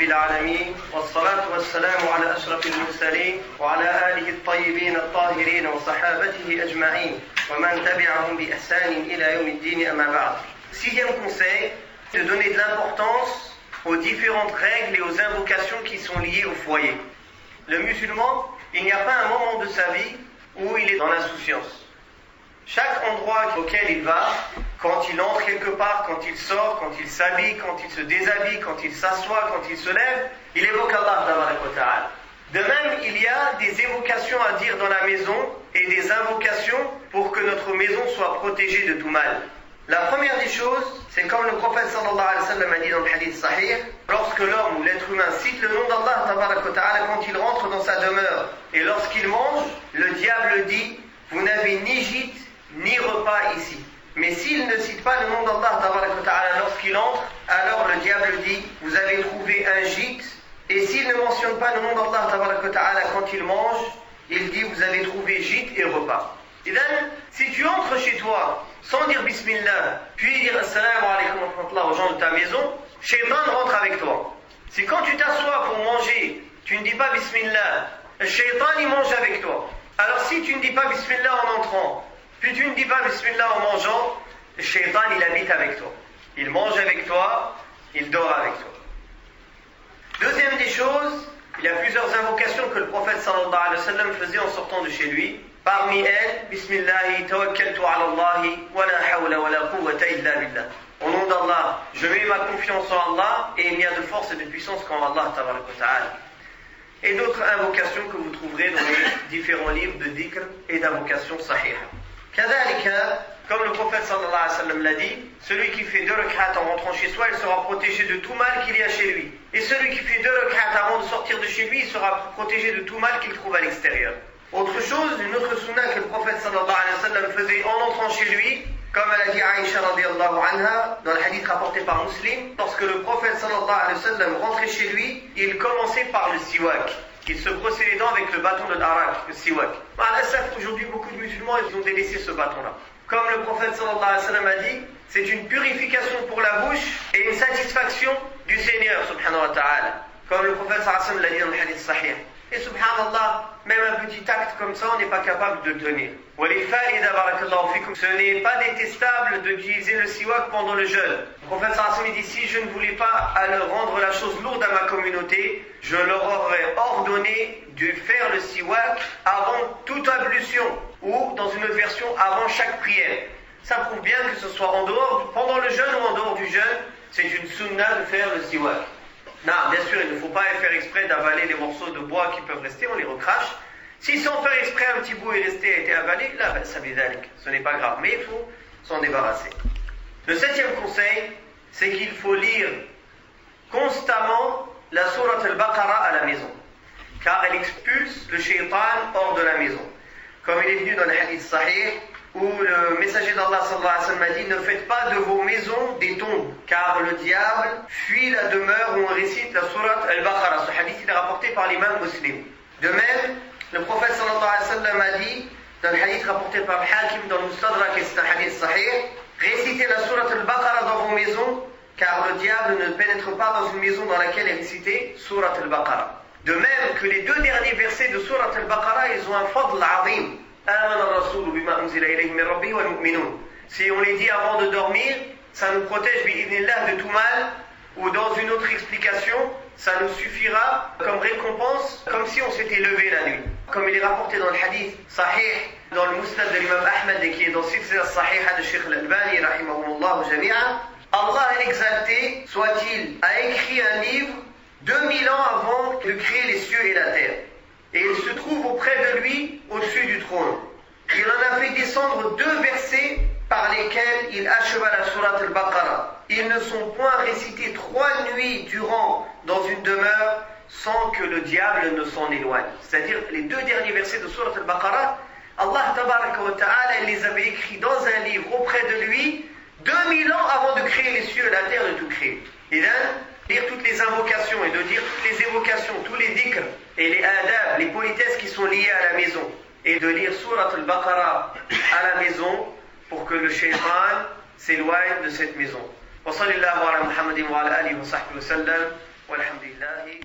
العالمين والصلاة والسلام على أشرف المرسلين وعلى آله الطيبين الطاهرين وصحابته أجمعين ومن تبعهم بإحسان إلى يوم الدين أما بعد. Sixième conseil, de donner de l'importance aux différentes règles et aux invocations qui sont liées au foyer. Le musulman, il n'y a pas un moment de sa vie où il est dans l'insouciance. Chaque endroit auquel il va, quand il entre quelque part, quand il sort, quand il s'habille, quand il se déshabille, quand il s'assoit, quand il se lève, il évoque Allah ta'ala. De même, il y a des évocations à dire dans la maison et des invocations pour que notre maison soit protégée de tout mal. La première des choses, c'est comme le prophète sallallahu alayhi wa sallam a dit dans le hadith sahih, lorsque l'homme ou l'être humain cite le nom d'Allah ta'ala quand il rentre dans sa demeure et lorsqu'il mange, le diable dit, vous n'avez ni gîte ni repas ici. Mais s'il ne cite pas le nom d'Allah ta'ala lorsqu'il entre, alors le diable dit, vous avez trouvé un gîte. Et s'il ne mentionne pas le nom d'Allah ta'ala quand il mange, il dit, vous avez trouvé gîte et repas. Et donc, si tu entres chez toi sans dire Bismillah, puis dire Assalamu alaikum wa rahmatullah aux gens de ta maison, Shaitan rentre avec toi. Si quand tu t'assois pour manger, tu ne dis pas Bismillah, le Shaitan il mange avec toi. Alors si tu ne dis pas Bismillah en entrant, puis tu ne dis pas Bismillah en mangeant, le Shaitan il habite avec toi. Il mange avec toi, il dort avec toi. Deuxième des choses, il y a plusieurs invocations que le prophète sallallahu alayhi wa sallam faisait en sortant de chez lui. Parmi elles, Bismillahi tawakkaltu ala Allahi wa la hawla wa la quwwata illa billah. Au nom d'Allah, je mets ma confiance en Allah et il n'y a de force et de puissance qu'en Allah ta'ala. Et d'autres invocations que vous trouverez dans les différents livres de dhikr et d'invocations sahih. Kadhalika, comme le prophète sallallahu alayhi wa sallam l'a dit, celui qui fait 2 rak'at en rentrant chez soi, il sera protégé de tout mal qu'il y a chez lui. Et celui qui fait 2 rak'at avant de sortir de chez lui, il sera protégé de tout mal qu'il trouve à l'extérieur. Autre chose, une autre sunna que le prophète sallallahu alayhi wa sallam faisait en entrant chez lui, comme elle a dit Aïcha radiyallahu anha, dans le hadith rapporté par Muslim, lorsque le prophète sallallahu alayhi wa sallam rentrait chez lui, il commençait par le siwak. Il se brossait les dents avec le bâton de l'arak, le siwak. Aujourd'hui, beaucoup de musulmans, ils ont délaissé ce bâton-là. Comme le prophète sallallahu alayhi wa sallam a dit, c'est une purification pour la bouche et une satisfaction du Seigneur, subhanahu wa ta'ala. Comme le prophète sallallahu alayhi wa sallam l'a dit dans le hadith sahih. Et subhanallah, même un petit acte comme ça, on n'est pas capable de le tenir. Ce n'est pas détestable d'utiliser le siwak pendant le jeûne. Le prophète sallallahu alayhi wa sallam dit, si je ne voulais pas leur rendre la chose lourde à ma communauté, je leur aurais ordonné de faire le siwak avant toute ablution, ou dans une autre version, avant chaque prière. Ça prouve bien que ce soit en dehors, pendant le jeûne ou en dehors du jeûne, c'est une sunna de faire le siwak. Non, bien sûr, il ne faut pas faire exprès d'avaler les morceaux de bois qui peuvent rester, on les recrache. Si sans faire exprès un petit bout est resté, a été avalé, là, ça bidalik. Ce n'est pas grave, mais il faut s'en débarrasser. Le 7e conseil, c'est qu'il faut lire constamment la sourate al-Baqarah à la maison, car elle expulse le shaitan hors de la maison. Comme il est venu dans le hadith sahih, où le messager d'Allah sallallahu alayhi wa sallam a dit, ne faites pas de vos maisons des tombes, car le diable fuit la demeure où on récite la sourate al-Baqarah. Ce hadith il est rapporté par l'imam Muslim. De même, le prophète sallallahu alayhi wa sallam a dit, dans le hadith rapporté par le Hakim dans le Mustadrak, et c'est un hadith sahih, récitez la sourate al-Baqarah dans vos maisons, car le diable ne pénètre pas dans une maison dans laquelle est récitée sourate al-Baqarah. De même que les 2 derniers versets de sourate al-Baqarah, ils ont un fadl azim. Si on les dit avant de dormir, ça nous protège bi'idhnillah de tout mal, ou dans une autre explication, ça nous suffira comme récompense, comme si on s'était levé la nuit. Comme il est rapporté dans le hadith sahih, dans le musnad de l'imam Ahmad, et qui est dans Silsila Sahiha de Sheikh al-Albani, rahimahumullah jami'a, Allah l'exalté, soit-il, a écrit un livre 2000 ans avant de créer les cieux et la terre. Et il se trouve auprès de lui, au-dessus du trône. Il en a fait descendre 2 versets par lesquels il acheva la sourate al-Baqarah. Ils ne sont point récités 3 nuits durant dans une demeure sans que le diable ne s'en éloigne. C'est-à-dire les 2 derniers versets de sourate al-Baqarah, Allah tabaraka wa ta'ala, il les avait écrits dans un livre auprès de lui 2000 ans avant de créer les cieux et la terre, de tout créer. Et là, lire toutes les invocations et de dire toutes les évocations, tous les dhikr et les adab, les politesses qui sont liées à la maison, et de lire Surat al-Baqarah à la maison pour que le shaytan s'éloigne de cette maison. Wa sallallahu ala Muhammadin wa ala alihi wa sahbihi wa sallam. والحمد لله